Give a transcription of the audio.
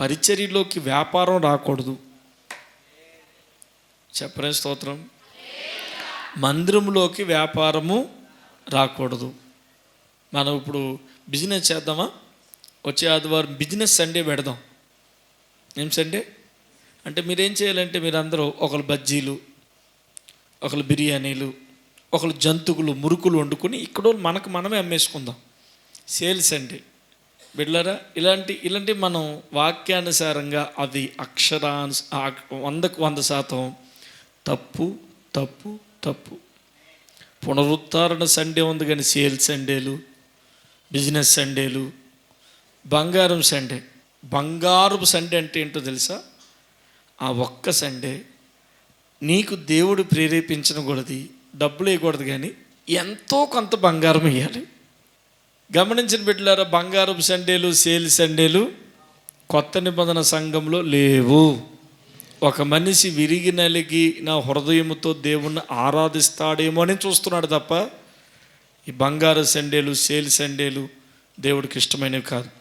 పరిచర్యలోకి వ్యాపారం రాకూడదు. చెప్పరే స్తోత్రం. మందిరంలోకి వ్యాపారము రాకూడదు. మనం ఇప్పుడు బిజినెస్ చేద్దామా? వచ్చే ఆదివారం బిజినెస్ సండే పెడదాం. ఏం సండే అంటే మీరేం చేయాలంటే, మీరందరూ ఒకరు బజ్జీలు, ఒకరు బిర్యానీలు, ఒకరు జంతుకులు, మురుకులు వండుకొని ఇక్కడ మనకు మనమే అమ్మేసుకుందాం. సేల్స్ అంటే బిడ్డలారా, ఇలాంటి మనం వాక్యానుసారంగా అది 100% తప్పు తప్పు తప్పు. పునరుద్ధరణ సండే ఉంది కానీ సేల్స్ సండేలు, బిజినెస్ సండేలు, బంగారపు సండే అంటే ఏంటో తెలుసా? ఆ ఒక్క సండే నీకు దేవుడు ప్రేరేపించకూడదు, డబ్బులు వేయకూడదు, కానీ ఎంతో కొంత బంగారం వేయాలి. గమనించిన బిడ్డలారా, బంగారపు సండేలు, సేల్స్ సండేలు కొత్త నిబంధన సంఘంలో లేవు. ఒక మనిషి విరిగి నలిగి నా హృదయంతో దేవుణ్ణి ఆరాధిస్తాడేమో అని చూస్తున్నాడు తప్ప ఈ బంగారు సండేలు, సేల్ సండేలు దేవుడికి ఇష్టమైనవి కాదు.